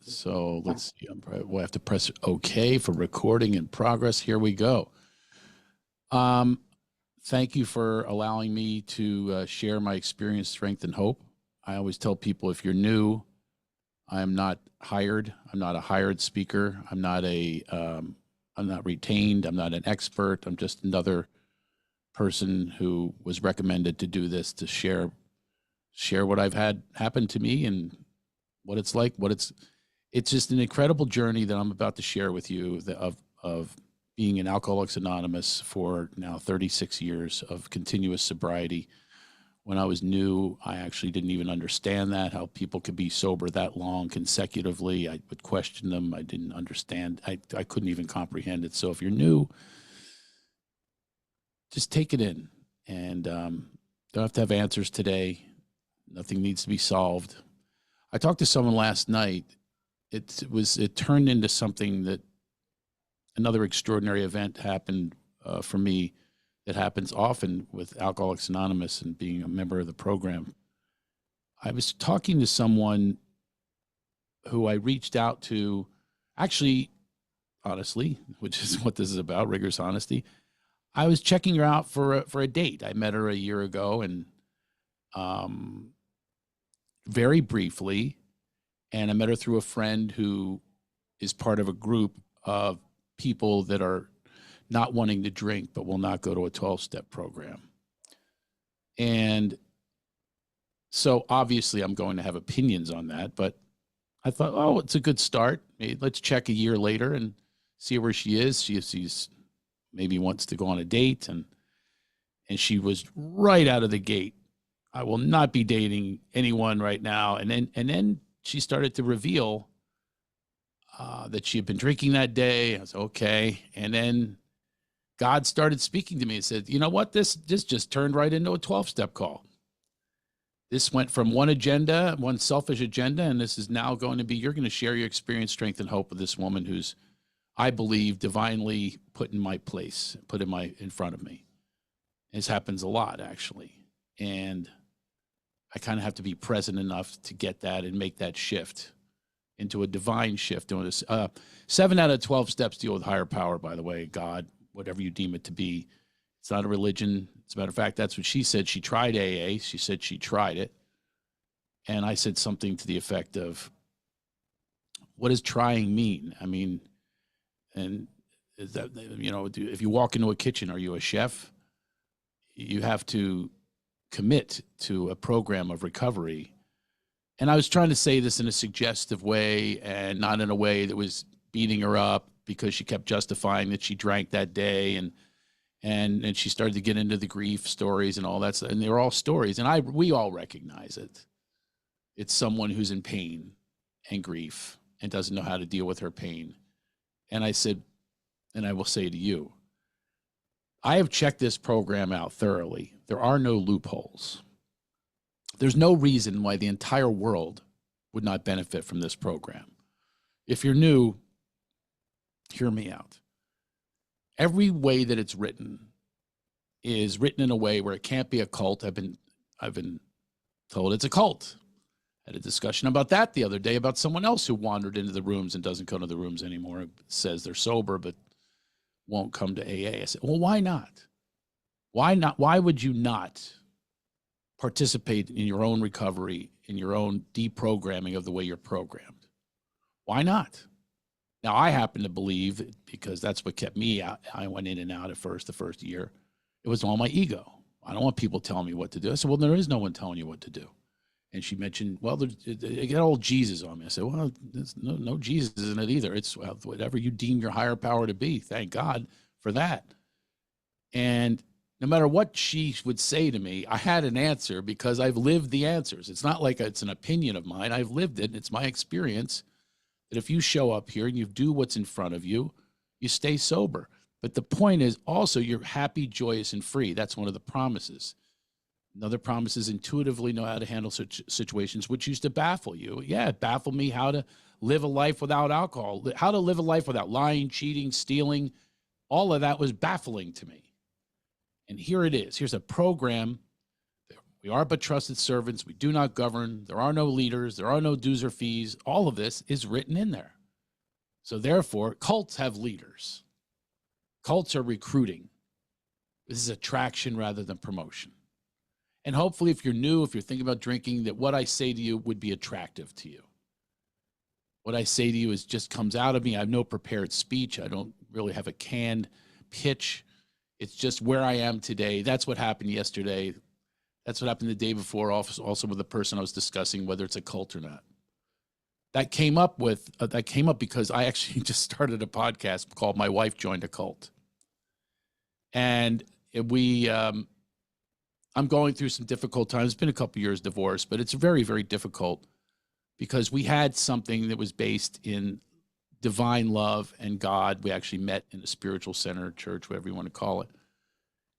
So let's see. We'll have to press OK for recording in progress. Here we go. Thank you for allowing me to share my experience, strength, and hope. I always tell people, if you're new, I'm not hired. I'm not a hired speaker. I'm not retained. I'm not an expert. I'm just another person who was recommended to do this, to share what I've had happen to me and what it's like. It's just an incredible journey that I'm about to share with you of being in Alcoholics Anonymous for now 36 years of continuous sobriety. When I was new, I actually didn't even understand how people could be sober that long consecutively. I would question them. I didn't understand. I couldn't even comprehend it. So if you're new, just take it in, and don't have to have answers today. Nothing needs to be solved. I talked to someone last night. It turned into something that another extraordinary event happened for me that happens often with Alcoholics Anonymous and being a member of the program. I was talking to someone who I reached out to, actually, honestly, which is what this is about, rigorous honesty. I was checking her out for a date. I met her a year ago, and very briefly, and I met her through a friend who is part of a group of people that are not wanting to drink but will not go to a 12-step program. And so obviously I'm going to have opinions on that, but I thought, oh, it's a good start. Let's check a year later and see where she is. She's maybe wants to go on a date, and she was right out of the gate, I will not be dating anyone right now. And then she started to reveal that she had been drinking that day. I was okay. And then God started speaking to me and said, you know what? This just turned right into a 12-step call. This went from one selfish agenda, and this is now going to be, you're going to share your experience, strength, and hope with this woman who's, I believe, divinely put in my place, in front of me. This happens a lot, actually. And I kind of have to be present enough to get that and make that shift into a divine shift. 7 out of 12 steps deal with higher power, by the way, God, whatever you deem it to be. It's not a religion. As a matter of fact, that's what she said. She tried AA. She said she tried it. And I said something to the effect of, what does trying mean? I mean, and is that, if you walk into a kitchen, are you a chef? You have to commit to a program of recovery. And I was trying to say this in a suggestive way and not in a way that was beating her up, because she kept justifying that she drank that day, and she started to get into the grief stories and all that stuff. And they were all stories, and we all recognize it. It's someone who's in pain and grief and doesn't know how to deal with her pain. And I said, and I will say to you, I have checked this program out thoroughly. There are no loopholes. There's no reason why the entire world would not benefit from this program. If you're new, hear me out. Every way that it's written is written in a way where it can't be a cult. I've been told it's a cult. I had a discussion about that the other day, about someone else who wandered into the rooms and doesn't go to the rooms anymore. It says they're sober, but won't come to AA. I said, well, why not? Why not? Why would you not participate in your own recovery, in your own deprogramming of the way you're programmed? Why not? Now, I happen to believe, because that's what kept me out. I went in and out at first, the first year. It was all my ego. I don't want people telling me what to do. I said, well, there is no one telling you what to do. And she mentioned, well, they got old Jesus on me. I said, well, there's no Jesus in it either. It's whatever you deem your higher power to be. Thank God for that. And no matter what she would say to me, I had an answer, because I've lived the answers. It's not like it's an opinion of mine. I've lived it. It's my experience that if you show up here and you do what's in front of you, you stay sober. But the point is also, you're happy, joyous, and free. That's one of the promises. Another promise is intuitively know how to handle such situations which used to baffle you. Yeah, it baffled me how to live a life without alcohol, how to live a life without lying, cheating, stealing. All of that was baffling to me. And here it is. Here's a program We are but trusted servants. We do not govern. There are no leaders. There are no dues or fees. All of this is written in there. So therefore, cults have leaders. Cults are recruiting. This is attraction rather than promotion. And hopefully, if you're new, if you're thinking about drinking, that what I say to you would be attractive to you. What I say to you is just comes out of me. I have no prepared speech. I don't really have a canned pitch. It's just where I am today. That's what happened yesterday. That's what happened the day before, also with the person I was discussing, whether it's a cult or not. That came up because I actually just started a podcast called My Wife Joined a Cult. And I'm going through some difficult times. It's been a couple years divorce, but it's very, very difficult because we had something that was based in divine love and God. We actually met in a spiritual center, church, whatever you want to call it.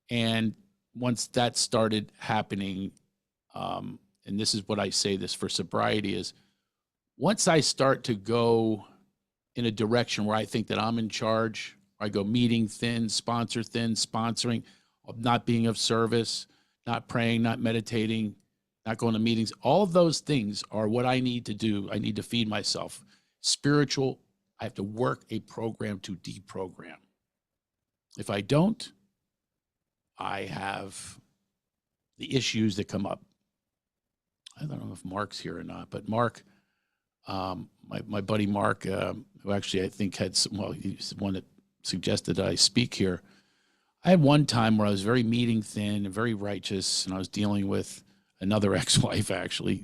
And once that started happening, and this is what I say this for sobriety is, once I start to go in a direction where I think that I'm in charge, I go meeting thin, sponsor thin, sponsoring, not being of service, not praying, not meditating, not going to meetings. All of those things are what I need to do. I need to feed myself. Spiritual, I have to work a program to deprogram. If I don't, I have the issues that come up. I don't know if Mark's here or not, but Mark, my buddy Mark, who actually I think had he's the one that suggested that I speak here. I had one time where I was very meeting thin and very righteous, and I was dealing with another ex-wife actually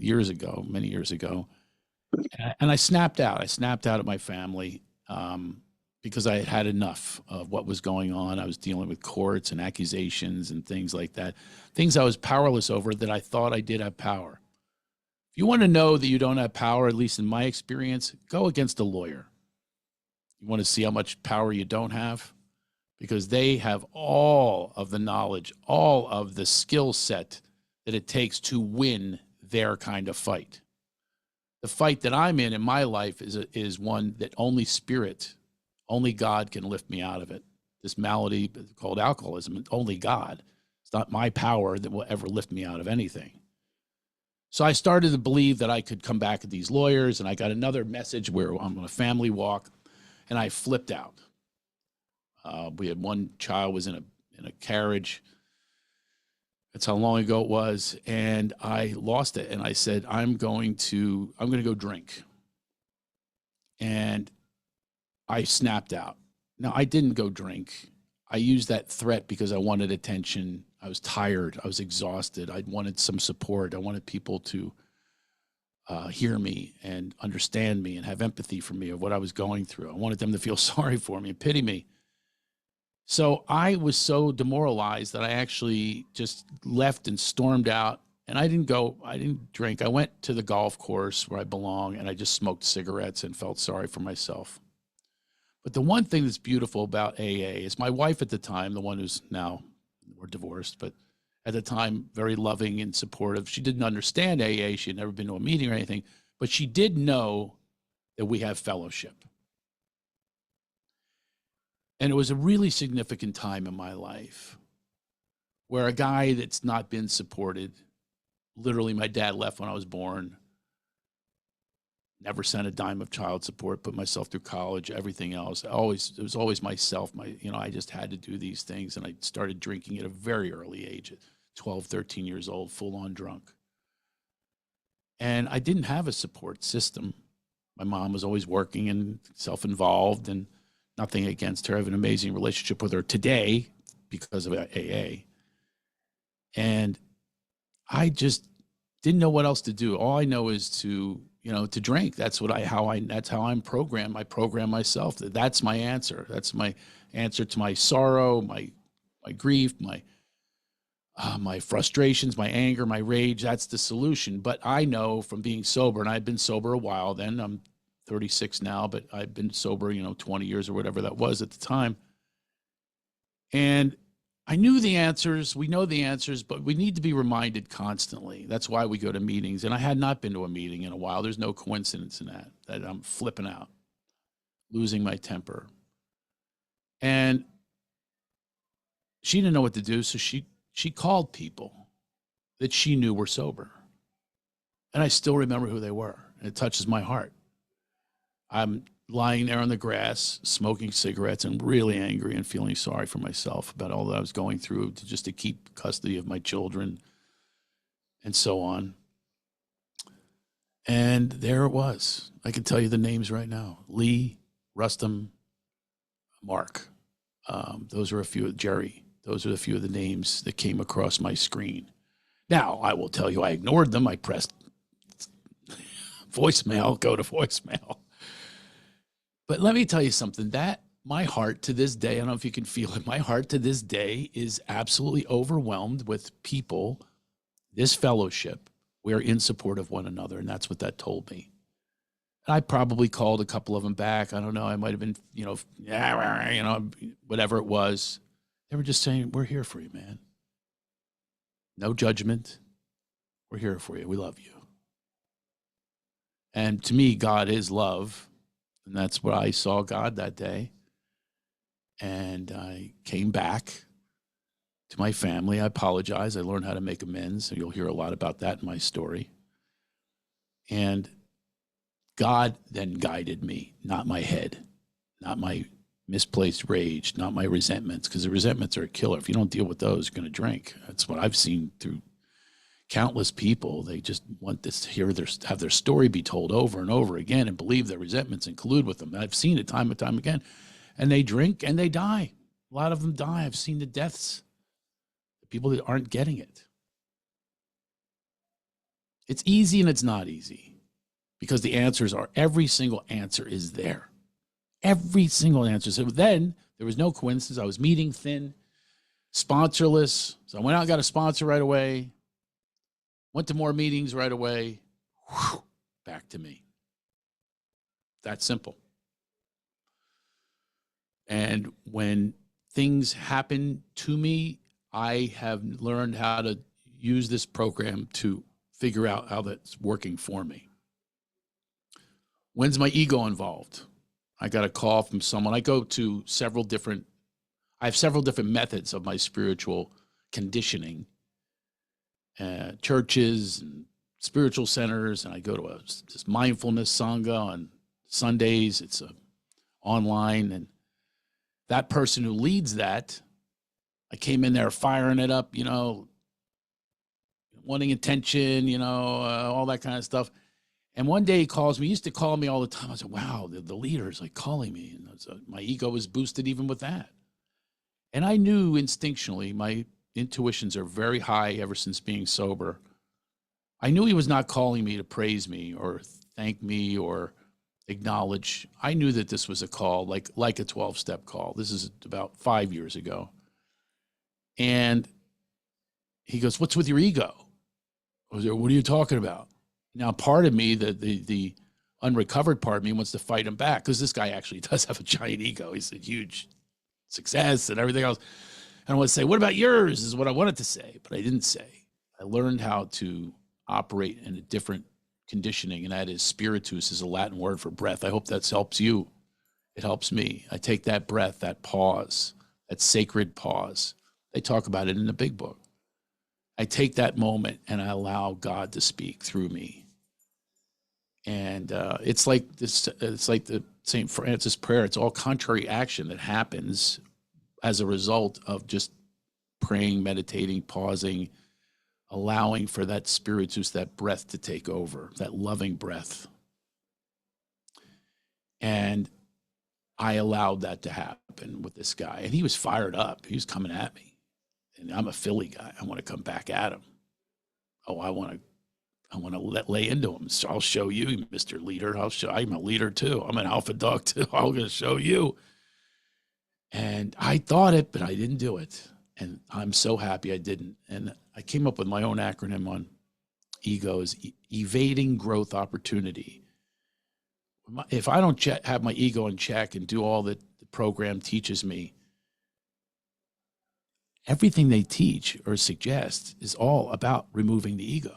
many years ago. And I snapped out. I snapped out at my family because I had had enough of what was going on. I was dealing with courts and accusations and things like that, things I was powerless over that I thought I did have power. If you want to know that you don't have power, at least in my experience, go against a lawyer. You want to see how much power you don't have? Because they have all of the knowledge, all of the skill set that it takes to win their kind of fight. The fight that I'm in my life is one that only spirit, only God can lift me out of it. This malady called alcoholism, only God. It's not my power that will ever lift me out of anything. So I started to believe that I could come back at these lawyers, and I got another message where I'm on a family walk, and I flipped out. We had one child was in a carriage. That's how long ago it was, and I lost it. And I said, I'm going to go drink. And I snapped out. Now, I didn't go drink. I used that threat because I wanted attention. I was tired. I was exhausted. I wanted some support. I wanted people to hear me and understand me and have empathy for me of what I was going through. I wanted them to feel sorry for me and pity me. So I was so demoralized that I actually just left and stormed out. And I didn't drink. I went to the golf course where I belong, and I just smoked cigarettes and felt sorry for myself. But the one thing that's beautiful about AA is my wife at the time, the one who's now, we're divorced, but at the time, very loving and supportive. She didn't understand AA. She had never been to a meeting or anything, but she did know that we have fellowship. And it was a really significant time in my life where a guy that's not been supported, literally my dad left when I was born, never sent a dime of child support, put myself through college, everything else. It was always myself. I just had to do these things. And I started drinking at a very early age, at 12, 13 years old, full on drunk. And I didn't have a support system. My mom was always working and self-involved, and nothing against her. I have an amazing relationship with her today because of AA. And I just didn't know what else to do. All I know is to drink. That's how I'm programmed. I program myself. That's my answer. That's my answer to my sorrow, my grief, my frustrations, my anger, my rage. That's the solution. But I know from being sober, and I've been sober a while then, I'm 36 now, but I've been sober, 20 years or whatever that was at the time. And I knew the answers. We know the answers, but we need to be reminded constantly. That's why we go to meetings. And I had not been to a meeting in a while. There's no coincidence in that I'm flipping out, losing my temper. And she didn't know what to do, so she called people that she knew were sober. And I still remember who they were. And it touches my heart. I'm lying there on the grass, smoking cigarettes, and really angry and feeling sorry for myself about all that I was going through just to keep custody of my children and so on. And there it was. I can tell you the names right now. Lee, Rustum, Mark. Those are a few, Jerry. Those are a few of the names that came across my screen. Now, I will tell you, I ignored them. I pressed voicemail, go to voicemail. But let me tell you something, that my heart to this day, I don't know if you can feel it, my heart to this day is absolutely overwhelmed with people, this fellowship, we're in support of one another, and that's what that told me. And I probably called a couple of them back. I don't know. I might have been, whatever it was. They were just saying, we're here for you, man. No judgment. We're here for you. We love you. And to me, God is love. And that's what I saw God that day. And I came back to my family. I apologize. I learned how to make amends. And you'll hear a lot about that in my story. And God then guided me, not my head, not my misplaced rage, not my resentments, because the resentments are a killer. If you don't deal with those, you're going to drink. That's what I've seen through countless people. They just want this to have their story be told over and over again and believe their resentments and collude with them. I've seen it time and time again. And they drink and they die. A lot of them die. I've seen the deaths. The people that aren't getting it. It's easy and it's not easy because the answers are, every single answer is there. Every single answer. So then there was no coincidence. I was meeting thin, sponsorless. So I went out and got a sponsor right away. Went to more meetings right away. Whew, back to me. That simple. And when things happen to me, I have learned how to use this program to figure out how that's working for me. When's my ego involved? I got a call from someone. I have several different methods of my spiritual conditioning, churches and spiritual centers. And I go to this mindfulness sangha on Sundays. It's online. And that person who leads that, I came in there firing it up, wanting attention, all that kind of stuff. And one day he calls me. He used to call me all the time. I said, wow, the leader is like calling me. And my ego was boosted even with that. And I knew instinctually, my intuitions are very high ever since being sober. I knew he was not calling me to praise me or thank me or acknowledge. I knew that this was a call, like a 12-step call. This is about 5 years ago. And he goes, what's with your ego? I was like, what are you talking about? Now, part of me, the unrecovered part of me wants to fight him back because this guy actually does have a giant ego. He's a huge success and everything else. And I want to say, what about yours is what I wanted to say, but I didn't say. I learned how to operate in a different conditioning, and that is spiritus is a Latin word for breath. I hope that helps you. It helps me. I take that breath, that pause, that sacred pause. They talk about it in the big book. I take that moment and I allow God to speak through me. And it's like this. It's like the St. Francis prayer. It's all contrary action that happens as a result of just praying, meditating, pausing, allowing for that spiritus, that breath to take over, that loving breath. And I allowed that to happen with this guy. And he was fired up. He was coming at me. And I'm a Philly guy. I want to come back at him. Oh, I want to lay into him. So I'll show you, Mr. Leader. I'm a leader too. I'm an alpha dog too. I'm going to show you. And I thought it, but I didn't do it. And I'm so happy I didn't. And I came up with my own acronym on ego is evading growth opportunity. If I don't have my ego in check and do all that the program teaches me, everything they teach or suggest is all about removing the ego.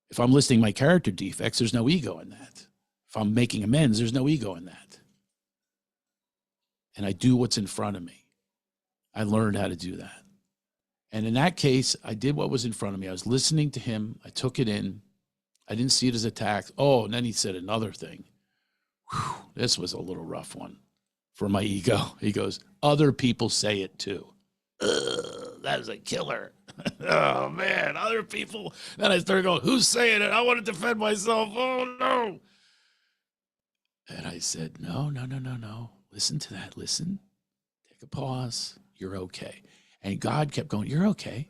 If I'm listing my character defects, there's no ego in that. If I'm making amends, there's no ego in that. And I do what's in front of me. I learned how to do that. And in that case, I did what was in front of me. I was listening to him. I took it in. I didn't see it as attack. Oh, and then he said another thing. Whew, this was a little rough one for my ego. He goes, other people say it too. That is a killer. Oh, man, other people. Then I started going, who's saying it? I want to defend myself. Oh, no. And I said, no. Listen to that. Listen. Take a pause. You're okay. And God kept going, you're okay.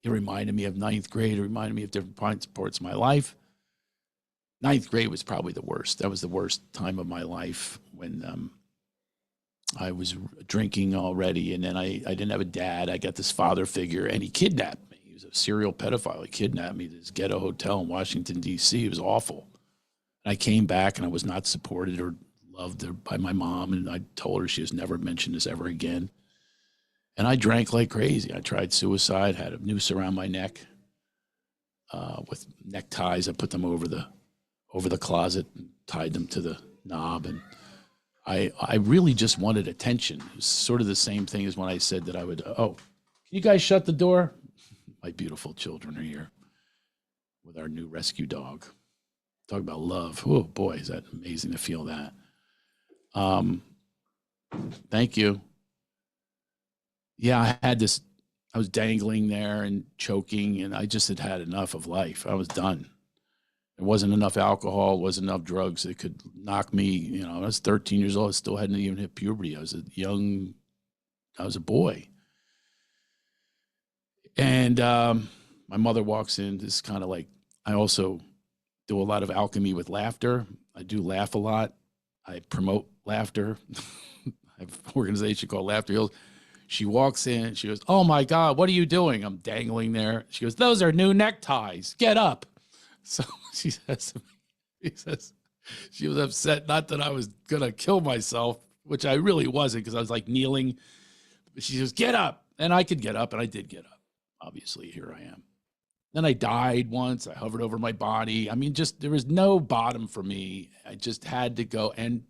It reminded me of ninth grade. It reminded me of different parts of my life. Ninth grade was probably the worst. That was the worst time of my life when I was drinking already. And then I didn't have a dad. I got this father figure, and he kidnapped me. He was a serial pedophile. He kidnapped me to this ghetto hotel in Washington, D.C. It was awful. And I came back, and I was not supported or loved by my mom. And I told her she has never mentioned this ever again. And I drank like crazy. I tried suicide, had a noose around my neck with neckties. I put them over the closet and tied them to the knob. And I really just wanted attention. It was sort of the same thing as when I said that I would, can you guys shut the door? My beautiful children are here with our new rescue dog. Talk about love. Oh, boy, is that amazing to feel that. Thank you. Yeah, I was dangling there and choking, and I just had enough of life. I was done. There wasn't enough alcohol, wasn't enough drugs that could knock me. I was 13 years old. I still hadn't even hit puberty. I was a boy. And my mother walks in. This is kind of like, I also do a lot of alchemy with laughter. I do laugh a lot. I promote laughter. I have an organization called Laughter Heals. She walks in. She goes, oh, my God, what are you doing? I'm dangling there. She goes, those are new neckties. Get up. So she says to me, she was upset, not that I was going to kill myself, which I really wasn't because I was like kneeling. But she goes, get up. And I could get up, and I did get up. Obviously, here I am. Then I died once. I hovered over my body. I mean, there was no bottom for me. I just had to go. And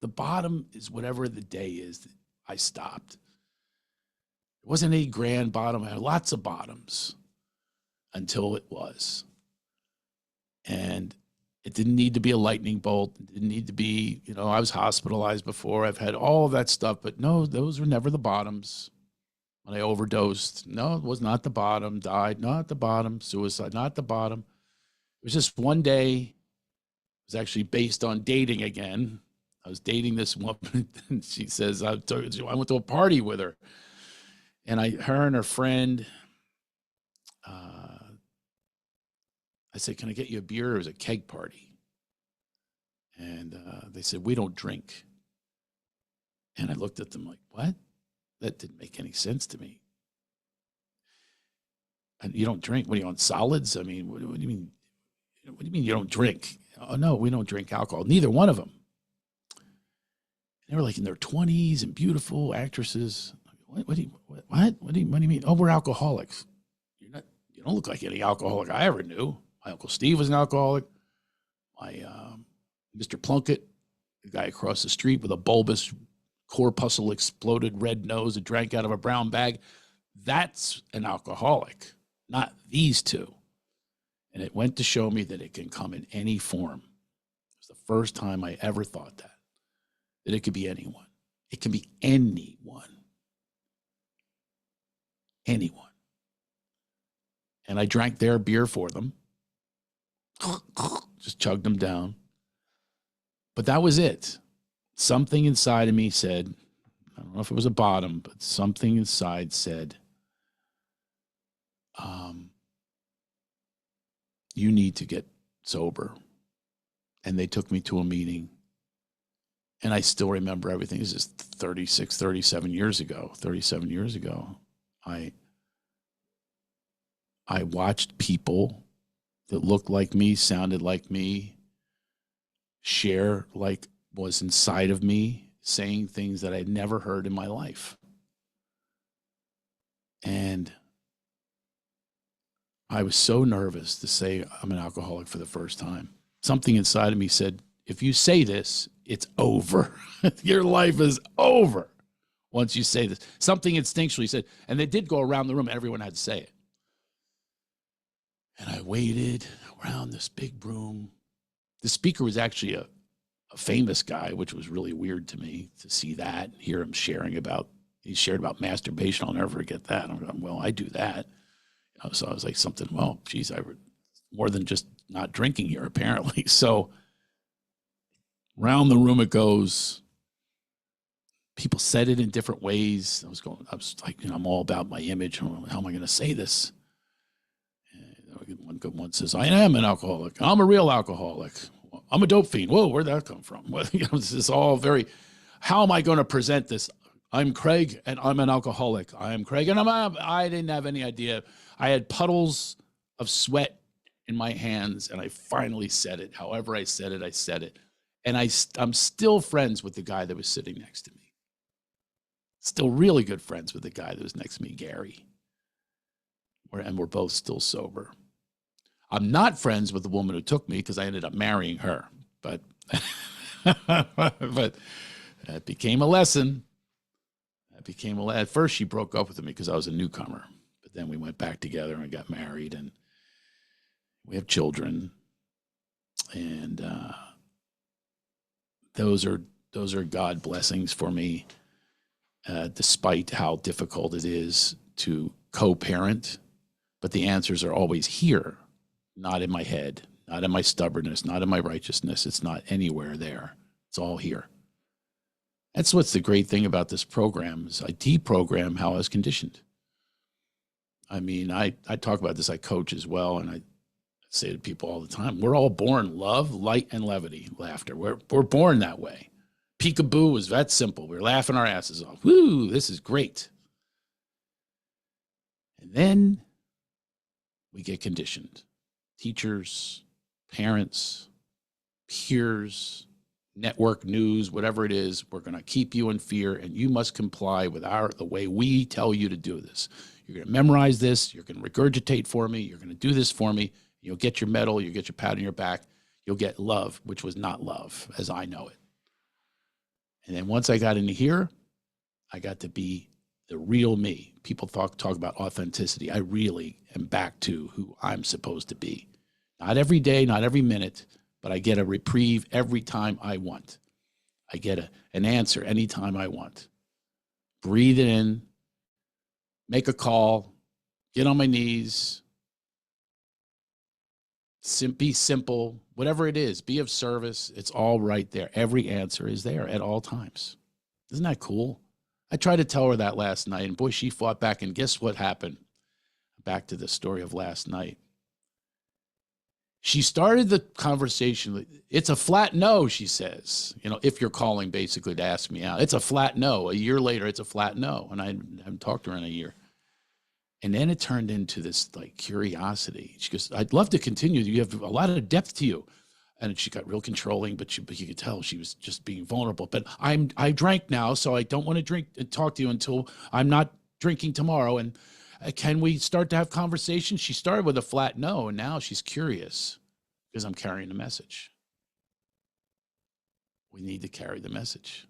the bottom is whatever the day is. I stopped. It wasn't a grand bottom. I had lots of bottoms until it was. And it didn't need to be a lightning bolt. It didn't need to be, I was hospitalized before. I've had all of that stuff, but no, those were never the bottoms. When I overdosed, no, it was not the bottom. Died, not the bottom. Suicide, not the bottom. It was just one day. It was actually based on dating again. I was dating this woman, and she says, I went to a party with her. And her and her friend, I said, can I get you a beer? It was a keg party. And they said, we don't drink. And I looked at them like, what? That didn't make any sense to me. And you don't drink? What are you on, solids? I mean, what do you mean? What do you mean you don't drink? Oh, no, we don't drink alcohol. Neither one of them. They were like in their 20s and beautiful actresses. What do you mean? Oh, we're alcoholics. You don't look like any alcoholic I ever knew. My Uncle Steve was an alcoholic. My Mr. Plunkett, the guy across the street with a bulbous corpuscle exploded red nose that drank out of a brown bag, that's an alcoholic, not these two. And it went to show me that it can come in any form. It was the first time I ever thought that it could be anyone. It can be anyone. Anyone. And I drank their beer for them. Just chugged them down. But that was it. Something inside of me said, I don't know if it was a bottom, but something inside said, you need to get sober. And they took me to a meeting. And I still remember everything. This is 37 years ago. I watched people that looked like me, sounded like me, share like was inside of me, saying things that I'd never heard in my life. And I was so nervous to say I'm an alcoholic for the first time. Something inside of me said, if you say this, it's over. Your life is over. once you say this. Something instinctually said, and they did go around the room. Everyone had to say it. And I waited around this big room. The speaker was actually a famous guy, which was really weird to me to see that, hear him sharing about, he shared about masturbation. I'll never forget that. I'm going, well, I do that. So I was like something, well, geez, more than just not drinking here, apparently. So round the room it goes. People said it in different ways. I was like, I'm all about my image. How am I going to say this? And one says, I am an alcoholic. I'm a real alcoholic. I'm a dope fiend. Whoa, where'd that come from? Well, this is all very, how am I going to present this? I'm Craig and I'm an alcoholic. I am Craig and I didn't have any idea. I had puddles of sweat in my hands and I finally said it. However I said it, I said it. And I'm still friends with the guy that was sitting next to me. Still really good friends with the guy that was next to me, Gary. And we're both still sober. I'm not friends with the woman who took me because I ended up marrying her. But, but that became a lesson. At first, she broke up with me because I was a newcomer. But then we went back together and got married, and we have children. And those are God blessings for me, despite how difficult it is to co-parent. But the answers are always here, not in my head, not in my stubbornness, not in my righteousness. It's not anywhere there. It's all here. That's what's the great thing about this program is I deprogram how I was conditioned. I mean, I talk about this, I coach as well, and I say to people all the time, we're all born love, light, and levity, laughter. We're born that way. Peekaboo was that simple. We're laughing our asses off. Woo, this is great. And then we get conditioned. Teachers, parents, peers, network news, whatever it is, we're going to keep you in fear, and you must comply with the way we tell you to do this. You're going to memorize this. You're going to regurgitate for me. You're going to do this for me. You'll get your medal. You'll get your pat on your back. You'll get love, which was not love as I know it. And then once I got into here, I got to be the real me. People talk about authenticity. I really am back to who I'm supposed to be. Not every day, not every minute, but I get a reprieve every time I want. I get an answer anytime I want. Breathe it in, make a call, get on my knees, be simple, whatever it is, be of service. It's all right there. Every answer is there at all times. Isn't that cool? I tried to tell her that last night, and boy, she fought back, and guess what happened? Back to the story of last night. She started the conversation. It's a flat no, she says. If you're calling basically to ask me out. It's a flat no. A year later, it's a flat no. And I haven't talked to her in a year. And then it turned into this like curiosity. She goes, I'd love to continue. You have a lot of depth to you. And she got real controlling, but you could tell she was just being vulnerable. But I drank now, so I don't want to drink and talk to you until I'm not drinking tomorrow. And can we start to have conversations? She started with a flat no, and now she's curious because I'm carrying the message. We need to carry the message.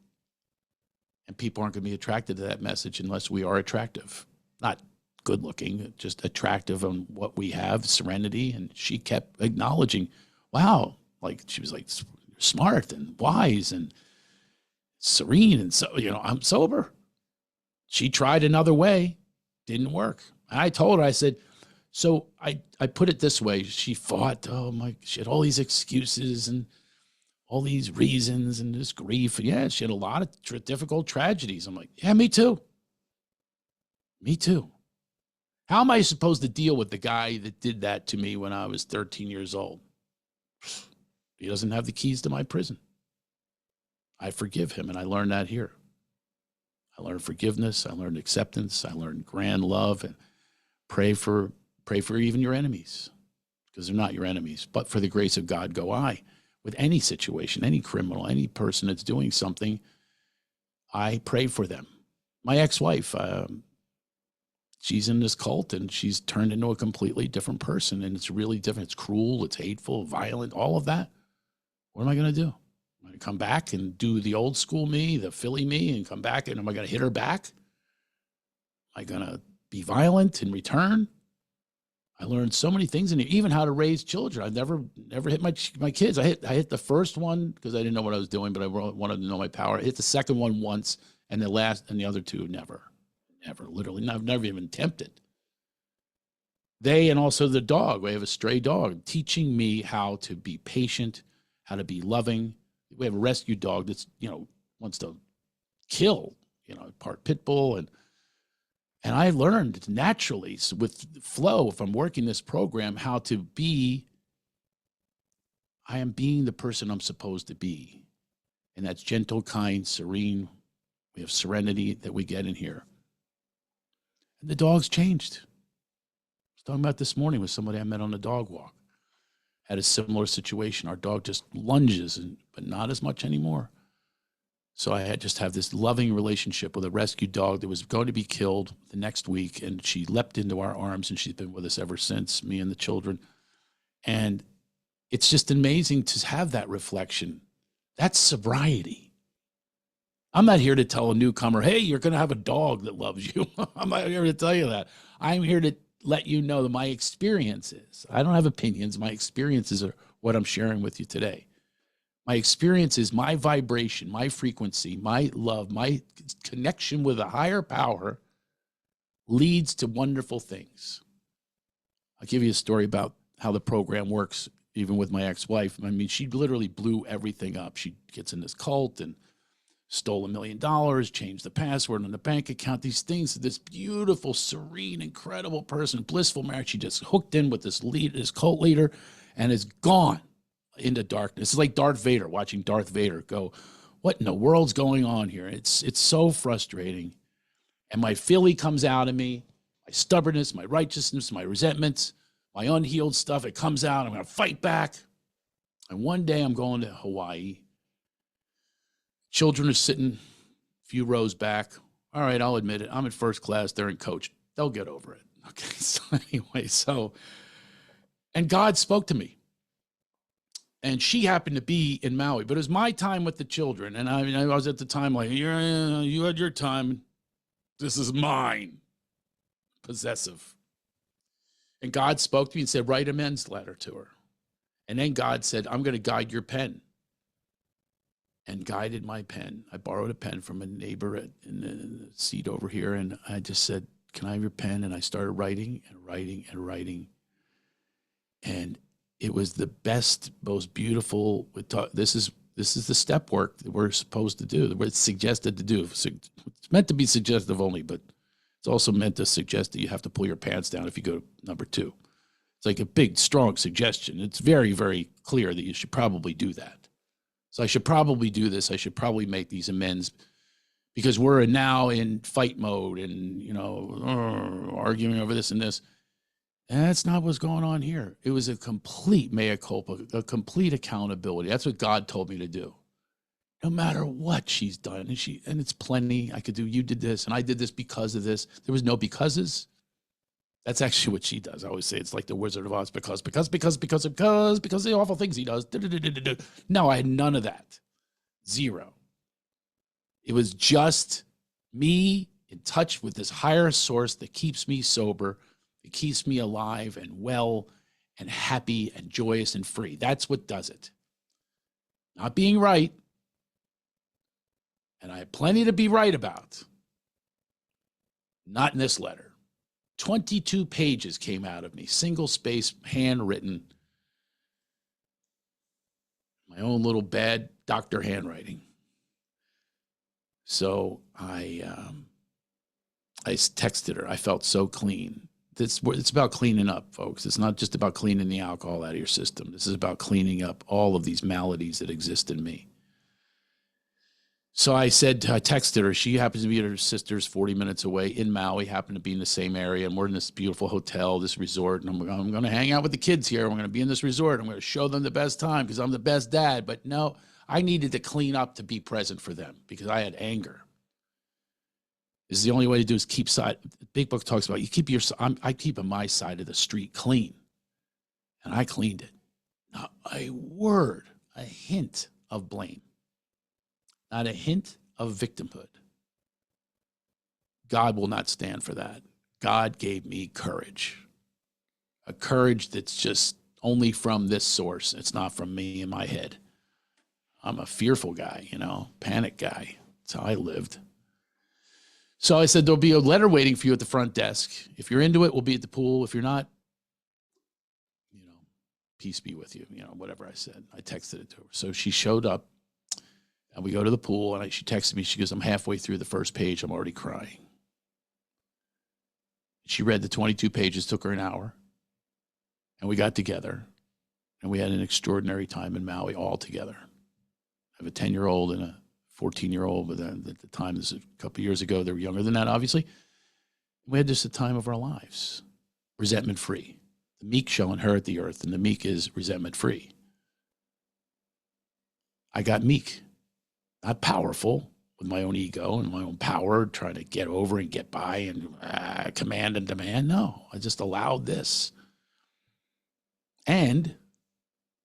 And people aren't going to be attracted to that message unless we are attractive. Not good looking, just attractive on what we have, serenity. And she kept acknowledging, wow, like she was like smart and wise and serene. And so, I'm sober. She tried another way. Didn't work. I told her, I said, so I put it this way. She fought, she had all these excuses and all these reasons and this grief. Yeah, she had a lot of difficult tragedies. I'm like, yeah, me too. Me too. How am I supposed to deal with the guy that did that to me when I was 13 years old? He doesn't have the keys to my prison. I forgive him, and I learned that here. I learned forgiveness. I learned acceptance. I learned grand love, and pray for even your enemies, because they're not your enemies. But for the grace of God go I. With any situation, any criminal, any person that's doing something, I pray for them. My ex-wife, she's in this cult, and she's turned into a completely different person, and it's really different. It's cruel, it's hateful, violent, all of that. What am I going to do? Am I I come back and do the old school me, the Philly me, and come back, and am I going to hit her back? Am I going to be violent in return? I learned so many things, and even how to raise children. I've never hit my kids. I hit the first one because I didn't know what I was doing, but I wanted to know my power. I hit the second one once, and the other two never, literally, I've never even attempted. They, and also the dog. We have a stray dog teaching me how to be patient, how to be loving. We have a rescue dog that's, wants to kill, part pit bull. And I learned naturally with flow, if I'm working this program, how to be, I am being the person I'm supposed to be. And that's gentle, kind, serene. We have serenity that we get in here. And the dog's changed. I was talking about this morning with somebody I met on a dog walk. Had a similar situation. Our dog just lunges, but not as much anymore. So I just have this loving relationship with a rescue dog that was going to be killed the next week, and she leapt into our arms, and she's been with us ever since, me and the children. And it's just amazing to have that reflection. That's sobriety. I'm not here to tell a newcomer, hey, you're going to have a dog that loves you. I'm not here to tell you that. I'm here to let you know that my experiences, I don't have opinions. My experiences are what I'm sharing with you today. My experience is my vibration, my frequency, my love, my connection with a higher power leads to wonderful things. I'll give you a story about how the program works, even with my ex-wife. I mean, she literally blew everything up. She gets in this cult and stole $1 million, changed the password on the bank account, these things, this beautiful, serene, incredible person, blissful marriage. She just hooked in with this cult leader, and is gone into darkness. It's like Darth Vader, watching Darth Vader go, what in the world's going on here? It's so frustrating. And my Philly comes out of me, my stubbornness, my righteousness, my resentments, my unhealed stuff. It comes out. I'm going to fight back. And one day I'm going to Hawaii. Children are sitting a few rows back. All right, I'll admit it. I'm in first class. They're in coach. They'll get over it. Okay, so anyway, and God spoke to me. And she happened to be in Maui, but it was my time with the children. And I mean, I was at the time like, yeah, you had your time. This is mine. Possessive. And God spoke to me and said, write a men's letter to her. And then God said, I'm going to guide your pen. And guided my pen. I borrowed a pen from a neighbor in the seat over here. And I just said, can I have your pen? And I started writing and writing and writing. And it was the best, most beautiful. This is the step work that we're supposed to do, that it's suggested to do. It's meant to be suggestive only, but it's also meant to suggest that you have to pull your pants down if you go to number 2. It's like a big, strong suggestion. It's very, very clear that you should probably do that. So I should probably do this. I should probably make these amends, because we're now in fight mode and, arguing over this and this. And that's not what's going on here. It was a complete mea culpa, a complete accountability. That's what God told me to do. No matter what she's done, and it's plenty. I could do, you did this, and I did this because of this. There was no becauses. That's actually what she does. I always say it's like the Wizard of Oz, because of the awful things he does. No, I had none of that. Zero. It was just me in touch with this higher source that keeps me sober. It keeps me alive and well and happy and joyous and free. That's what does it. Not being right. And I have plenty to be right about. Not in this letter. 22 pages came out of me, single space, handwritten. My own little bad doctor handwriting. So I texted her. I felt so clean. It's about cleaning up, folks. It's not just about cleaning the alcohol out of your system. This is about cleaning up all of these maladies that exist in me. So I texted her. She happens to be at her sister's 40 minutes away in Maui, happened to be in the same area. And we're in this beautiful hotel, this resort. And I'm going to hang out with the kids here. We're going to be in this resort. I'm going to show them the best time because I'm the best dad. But no, I needed to clean up to be present for them because I had anger. This is the only way to do is keep side. Big Book talks about you keep your. I keep my side of the street clean, and I cleaned it. Not a word, a hint of blame. not a hint of victimhood. God will not stand for that. God gave me courage, a courage that's just only from this source. It's not from me in my head. I'm a fearful guy, panic guy. That's how I lived. So I said, there'll be a letter waiting for you at the front desk. If you're into it, we'll be at the pool. If you're not, peace be with you, whatever I said. I texted it to her. So she showed up, and we go to the pool, and she texted me. She goes, I'm halfway through the first page. I'm already crying. She read the 22 pages, took her an hour, and we got together, and we had an extraordinary time in Maui all together. I have a 10-year-old and a 14-year-old, but at the time, this is a couple of years ago, they were younger than that, obviously. We had just the time of our lives, resentment-free. The meek shall inherit the earth, and the meek is resentment-free. I got meek, not powerful with my own ego and my own power, trying to get over and get by and command and demand. No, I just allowed this. And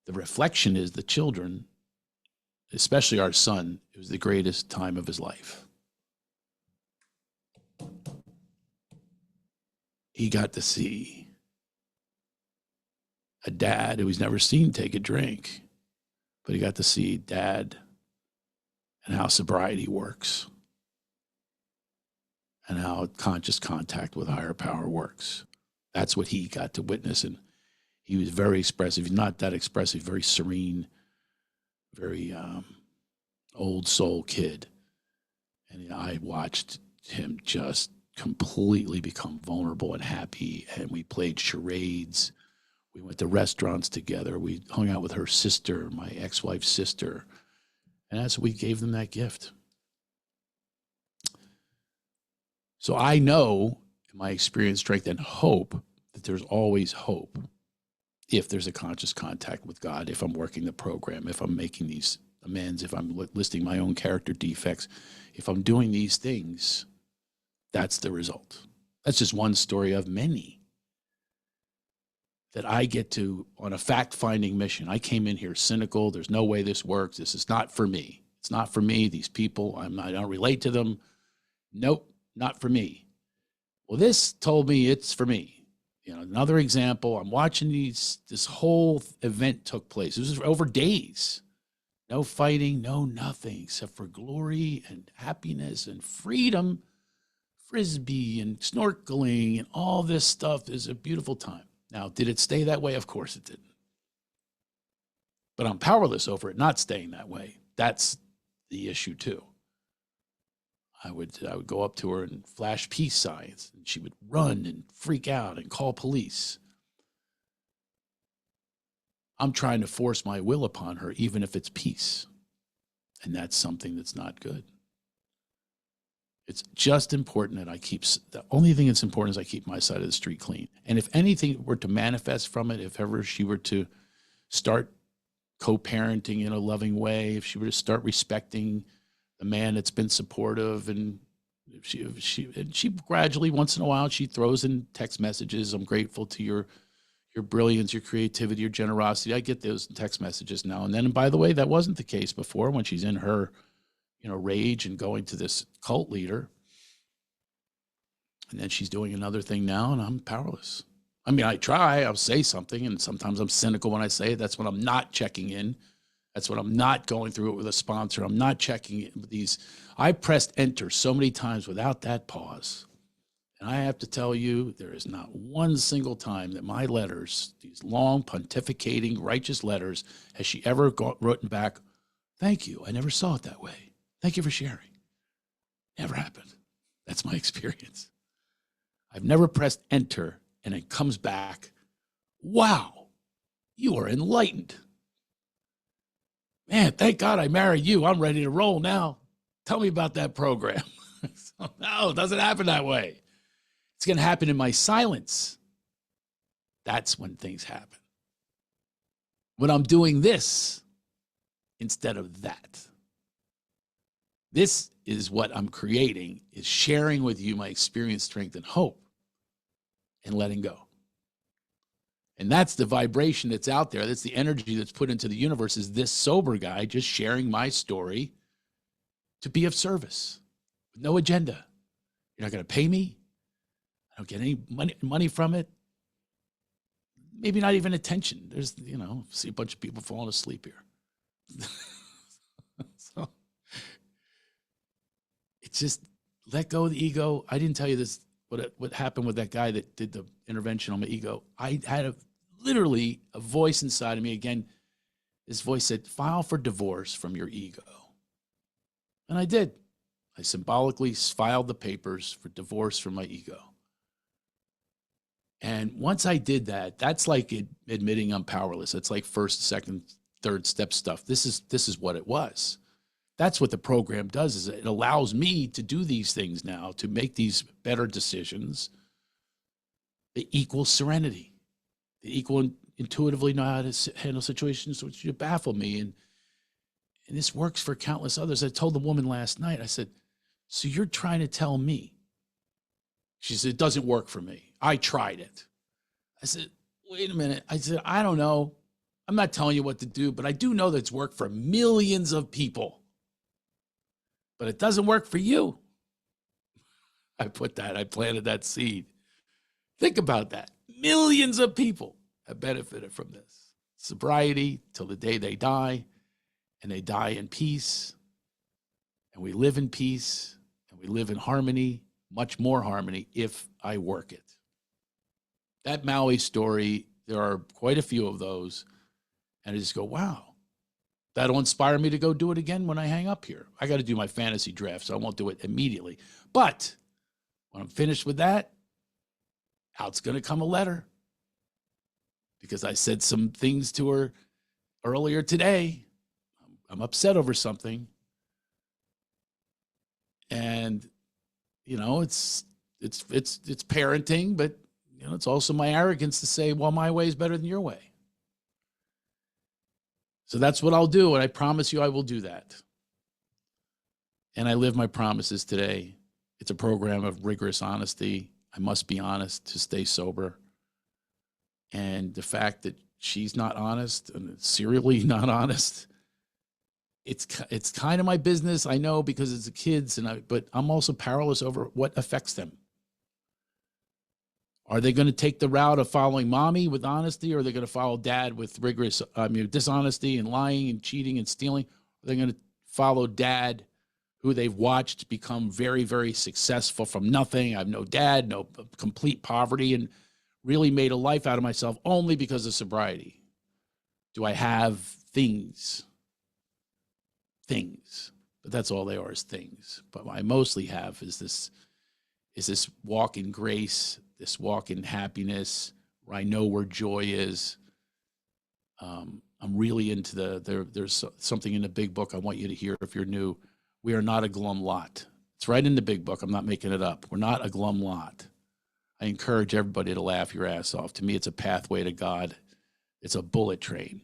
the reflection is the children, especially our son, it was the greatest time of his life. He got to see a dad who he's never seen take a drink, but he got to see dad and how sobriety works and how conscious contact with higher power works. That's what he got to witness, and he was very expressive. He's not that expressive, very serene, very old soul kid. And I watched him just completely become vulnerable and happy, and we played charades. We went to restaurants together. We hung out with her sister, my ex-wife's sister. And that's what we gave them that gift. So I know in my experience, strength, and hope that there's always hope if there's a conscious contact with God, if I'm working the program, if I'm making these amends, if I'm listing my own character defects, if I'm doing these things, that's the result. That's just one story of many that I get to on a fact-finding mission. I came in here cynical. There's no way this works. This is not for me. It's not for me. These people, I don't relate to them. Nope, not for me. Well, this told me it's for me. Another example, I'm watching this whole event took place. It was over days. No fighting, no nothing, except for glory and happiness and freedom, frisbee and snorkeling and all this stuff. Is a beautiful time. Now, did it stay that way? Of course it didn't. But I'm powerless over it not staying that way. That's the issue too. I would go up to her and flash peace signs, and she would run and freak out and call police. I'm trying to force my will upon her, even if it's peace. And that's something that's not good. It's just important that the only thing that's important is I keep my side of the street clean. And if anything were to manifest from it, if ever she were to start co-parenting in a loving way, if she were to start respecting the man that's been supportive, and if she gradually, once in a while, she throws in text messages, I'm grateful to your brilliance, your creativity, your generosity. I get those text messages now and then. And by the way, that wasn't the case before when she's in her rage and going to this cult leader. And then she's doing another thing now, and I'm powerless. I mean, I'll say something, and sometimes I'm cynical when I say it. That's when I'm not checking in. That's when I'm not going through it with a sponsor. I'm not checking it with these. I pressed enter so many times without that pause. And I have to tell you, there is not one single time that my letters, these long pontificating righteous letters, has she ever written back, thank you, I never saw it that way. Thank you for sharing. Never happened. That's my experience. I've never pressed enter and it comes back, wow, you are enlightened. Man, thank God I married you. I'm ready to roll now. Tell me about that program. So, no, it doesn't happen that way. It's going to happen in my silence. That's when things happen. When I'm doing this instead of that. This is what I'm creating, is sharing with you my experience, strength, and hope, and letting go. And that's the vibration that's out there. That's the energy that's put into the universe, is this sober guy just sharing my story to be of service with no agenda. You're not going to pay me. I don't get any money from it. Maybe not even attention. There's, see a bunch of people falling asleep here. So it's just let go of the ego. I didn't tell you this, what happened with that guy that did the intervention on my ego. I had literally a voice inside of me. Again, this voice said, file for divorce from your ego. And I did. I symbolically filed the papers for divorce from my ego. And once I did that, that's like admitting I'm powerless. It's like first, second, third step stuff. This is what it was. That's what the program does, is it allows me to do these things now, to make these better decisions. They equal serenity. They equal intuitively know how to handle situations which you baffle me. And this works for countless others. I told the woman last night, I said, so you're trying to tell me? She said, it doesn't work for me. I tried it. I said, wait a minute. I said, I don't know. I'm not telling you what to do, but I do know that it's worked for millions of people. But it doesn't work for you. I planted that seed. Think about that. Millions of people have benefited from this. Sobriety till the day they die, and they die in peace. And we live in peace, and we live in harmony, much more harmony if I work it. That Maui story, there are quite a few of those. And I just go, wow, that'll inspire me to go do it again when I hang up here. I got to do my fantasy draft, so I won't do it immediately. But when I'm finished with that, out's going to come a letter. Because I said some things to her earlier today. I'm upset over something. And, it's parenting, but, it's also my arrogance to say, well, my way is better than your way. So that's what I'll do. And I promise you I will do that. And I live my promises today. It's a program of rigorous honesty. I must be honest to stay sober. And the fact that she's not honest and serially not honest, it's kind of my business. I know, because it's the kids, but I'm also powerless over what affects them. Are they going to take the route of following mommy with honesty, or are they going to follow dad with rigorous, dishonesty and lying and cheating and stealing? Are they going to follow dad, who they've watched become very, very successful from nothing? I have no dad, no complete poverty, and really made a life out of myself only because of sobriety. Do I have things? Things. But that's all they are, is things. But what I mostly have is this walk in grace, this walk in happiness, where I know where joy is. I'm really into there's something in the big book I want you to hear if you're new. We are not a glum lot. It's right in the big book. I'm not making it up. We're not a glum lot. I encourage everybody to laugh your ass off. To me, it's a pathway to God. It's a bullet train.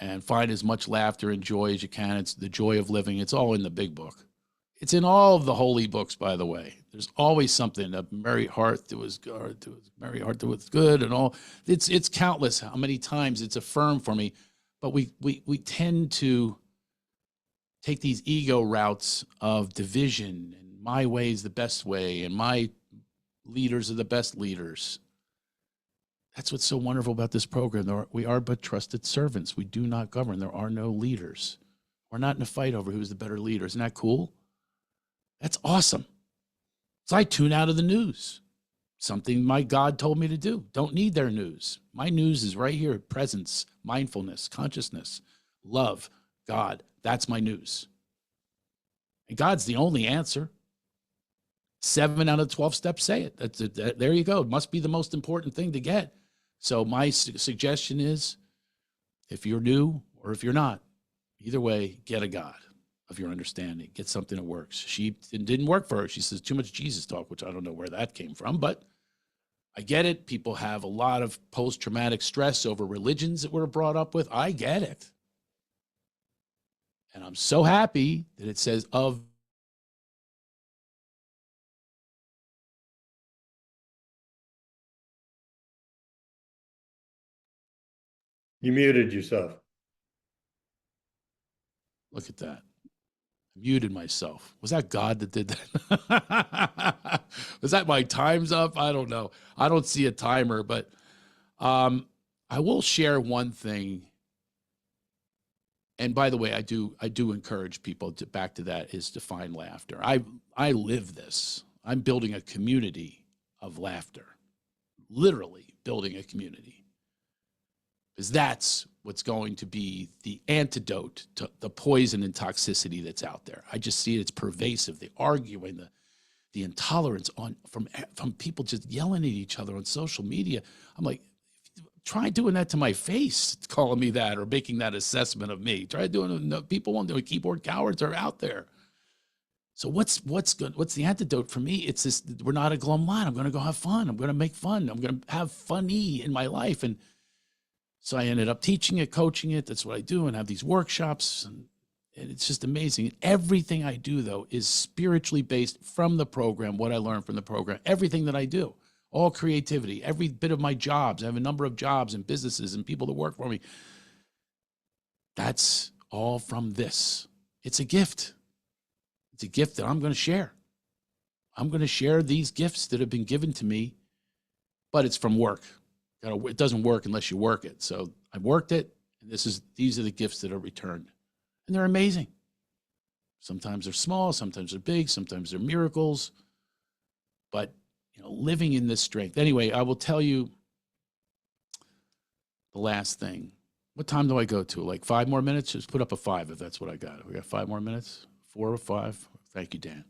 And find as much laughter and joy as you can. It's the joy of living. It's all in the big book. It's in all of the holy books, by the way. There's always something, a merry heart that was good, merry heart that was good, and all. It's countless how many times it's affirmed for me. But we tend to take these ego routes of division, and my way is the best way, and my leaders are the best leaders. That's what's so wonderful about this program. We are but trusted servants. We do not govern. There are no leaders. We're not in a fight over who's the better leader. Isn't that cool? That's awesome. So I tune out of the news. Something my God told me to do. Don't need their news. My news is right here. Presence, mindfulness, consciousness, love, God. That's my news. And God's the only answer. 7 out of 12 steps say it. That's it. There you go. It must be the most important thing to get. So my suggestion is, if you're new or if you're not, either way, get a God of your understanding. Get something that works. It didn't work for her. She says too much Jesus talk, which I don't know where that came from, but I get it. People have a lot of post-traumatic stress over religions that we're brought up with. I get it. And I'm so happy that it says of. You muted yourself. Look at that. muted myself. Was that God that did that? Was that my time's up? I don't know. I don't see a timer, but I will share one thing. And by the way, I do encourage people to back to that is to find laughter. I live this. I'm building a community of laughter, literally building a community, because that's what's going to be the antidote to the poison and toxicity that's out there. I just see it's pervasive. The arguing, the intolerance from people just yelling at each other on social media. I'm like, try doing that to my face, calling me that or making that assessment of me. Try doing it. People won't do it. Keyboard cowards are out there. So what's good? What's the antidote for me? It's this: we're not a glum lot. I'm going to go have fun. I'm going to make fun. I'm going to have funny in my life. And so I ended up teaching it, coaching it. That's what I do, and have these workshops, and it's just amazing. Everything I do, though, is spiritually based from the program, what I learned from the program, everything that I do, all creativity, every bit of my jobs. I have a number of jobs and businesses and people that work for me. That's all from this. It's a gift. It's a gift that I'm going to share. I'm going to share these gifts that have been given to me, but it's from work. It doesn't work unless you work it. So I worked it, and these are the gifts that are returned. And they're amazing. Sometimes they're small, sometimes they're big, sometimes they're miracles. But, living in this strength. Anyway, I will tell you the last thing. What time do I go to? Like 5 more minutes? Just put up a 5 if that's what I got. We got 5 more minutes? 4 or 5? Thank you, Dan.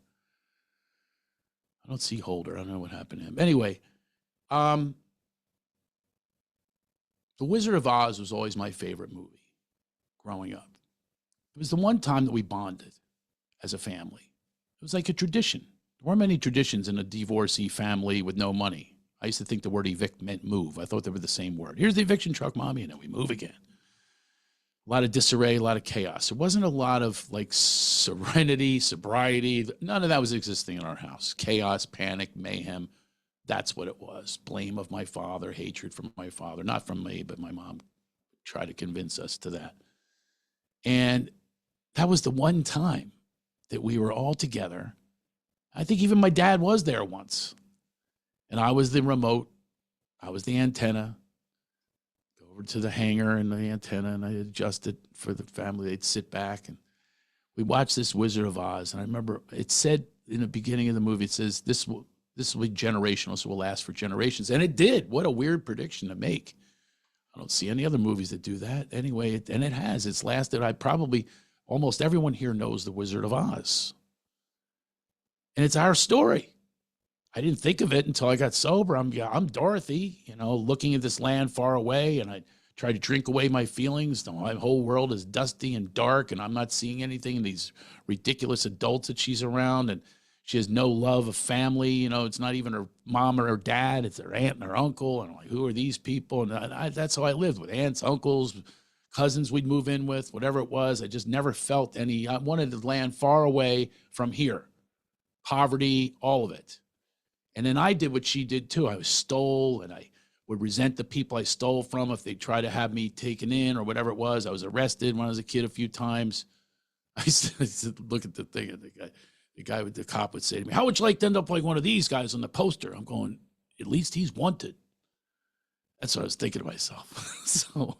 I don't see Holder. I don't know what happened to him. Anyway, The Wizard of Oz was always my favorite movie growing up. It was the one time that we bonded as a family. It was like a tradition. There weren't many traditions in a divorcee family with no money. I used to think the word evict meant move. I thought they were the same word. Here's the eviction truck, Mommy, and then we move again. A lot of disarray, a lot of chaos. There wasn't a lot of like serenity, sobriety. None of that was existing in our house. Chaos, panic, mayhem. That's what it was. Blame of my father, hatred from my father. Not from me, but my mom tried to convince us to that. And that was the one time that we were all together. I think even my dad was there once. And I was the remote. I was the antenna. Go over to the hangar and the antenna, and I adjusted for the family. They'd sit back, and we watched this Wizard of Oz. And I remember it said in the beginning of the movie, it says, this will be generational, so it will last for generations. And it did. What a weird prediction to make. I don't see any other movies that do that. Anyway, and it has. It's lasted. Almost everyone here knows The Wizard of Oz. And it's our story. I didn't think of it until I got sober. I'm Dorothy, looking at this land far away, and I try to drink away my feelings. My whole world is dusty and dark, and I'm not seeing anything in these ridiculous adults that she's around, and she has no love of family. It's not even her mom or her dad. It's her aunt and her uncle. And I'm like, who are these people? And that's how I lived, with aunts, uncles, cousins we'd move in with, whatever it was. I just never felt I wanted to land far away from here. Poverty, all of it. And then I did what she did too. I stole, and I would resent the people I stole from if they tried to have me taken in or whatever it was. I was arrested when I was a kid a few times. I used to look at the thing, and the cop would say to me, how would you like to end up like one of these guys on the poster? I'm going, at least he's wanted. That's what I was thinking to myself. So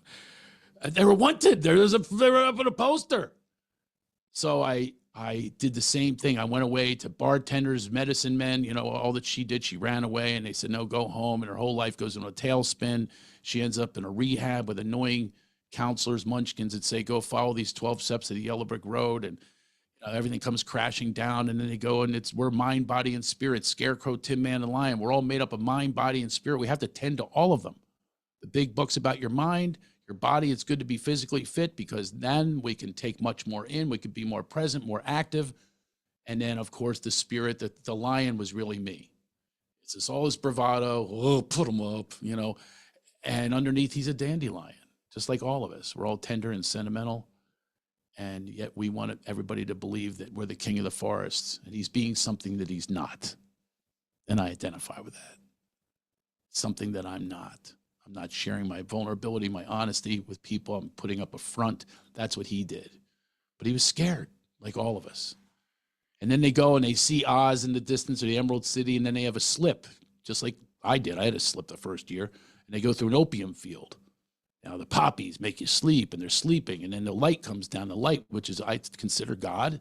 they were wanted. They were up on a poster. So I did the same thing. I went away to bartenders, medicine men, all that she did. She ran away, and they said, no, go home. And her whole life goes into a tailspin. She ends up in a rehab with annoying counselors, munchkins, that say, go follow these 12 steps of the yellow brick road. And everything comes crashing down, and then they go, and we're mind, body, and spirit. Scarecrow, Tin Man, and Lion. We're all made up of mind, body, and spirit. We have to tend to all of them. The big book's about your mind, your body. It's good to be physically fit, because then we can take much more in. We can be more present, more active. And then, of course, the spirit, that the lion was really me. It's just all this bravado. Put him up, And underneath, he's a dandelion, just like all of us. We're all tender and sentimental. And yet we want everybody to believe that we're the king of the forests, and he's being something that he's not. And I identify with that. Something that I'm not. I'm not sharing my vulnerability, my honesty with people. I'm putting up a front. That's what he did. But he was scared, like all of us. And then they go and they see Oz in the distance or the Emerald City, and then they have a slip, just like I did. I had a slip the first year, and they go through an opium field. Now the poppies make you sleep, and they're sleeping, and then the light comes down. The light, which is I consider God,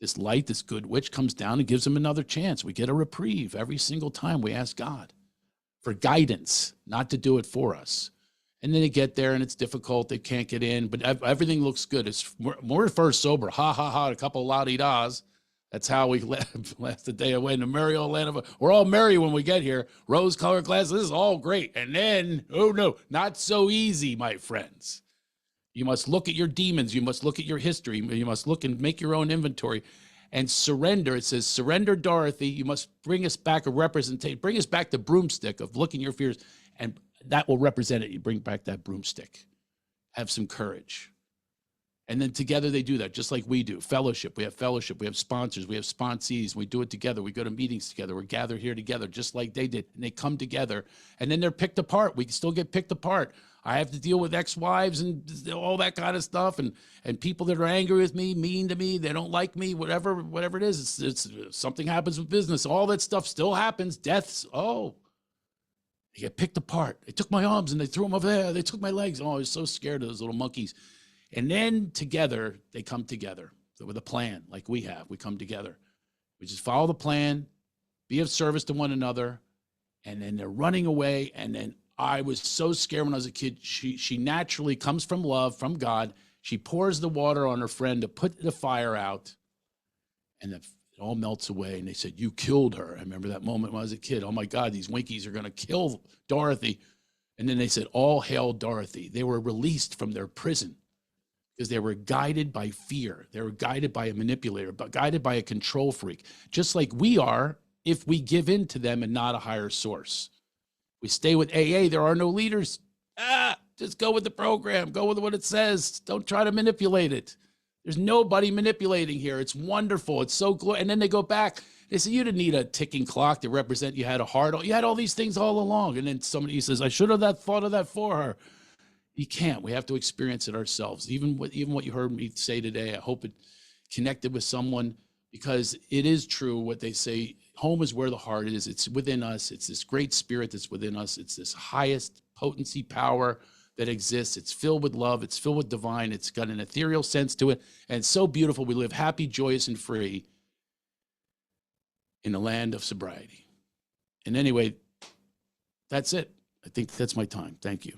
this light, this good witch comes down and gives them another chance. We get a reprieve every single time we ask God for guidance, not to do it for us. And then they get there and it's difficult. They can't get in, but everything looks good. It's more first sober. Ha, ha, ha, a couple of la-di-das. That's how we last the day away in the merry old land of, we're all merry when we get here. Rose-colored glasses, this is all great. And then, oh no, not so easy, my friends. You must look at your demons. You must look at your history. You must look and make your own inventory and surrender. It says, surrender, Dorothy. You must bring us back a representation. Bring us back the broomstick of looking your fears, and that will represent it. You bring back that broomstick. Have some courage. And then together they do that, just like we do. Fellowship, we have fellowship. We have sponsors, we have sponsees. We do it together. We go to meetings together. We're gathered here together, just like they did. And they come together. And then they're picked apart. We can still get picked apart. I have to deal with ex-wives and all that kind of stuff. And people that are angry with me, mean to me, they don't like me, whatever it is. It's something happens with business. All that stuff still happens. Deaths, oh. They get picked apart. They took my arms and they threw them over there. They took my legs. Oh, I was so scared of those little monkeys. And then together, they come together with a plan like we have. We come together. We just follow the plan, be of service to one another, and then they're running away. And then I was so scared when I was a kid. She naturally comes from love, from God. She pours the water on her friend to put the fire out, and it all melts away. And they said, you killed her. I remember that moment when I was a kid. Oh my God, these Winkies are going to kill Dorothy. And then they said, all hail Dorothy. They were released from their prison because they were guided by fear. They were guided by a manipulator, but guided by a control freak, just like we are if we give in to them and not a higher source. We stay with AA, there are no leaders. Just go with the program. Go with what it says. Don't try to manipulate it. There's nobody manipulating here. It's wonderful. It's so glorious. And then they go back. They say, you didn't need a ticking clock to represent you had a heart. You had all these things all along. And then somebody says, I should have thought of that for her. You can't. We have to experience it ourselves. Even what you heard me say today, I hope it connected with someone, because it is true what they say. Home is where the heart is. It's within us. It's this great spirit that's within us. It's this highest potency power that exists. It's filled with love. It's filled with divine. It's got an ethereal sense to it. And it's so beautiful. We live happy, joyous, and free in the land of sobriety. And anyway, that's it. I think that's my time. Thank you.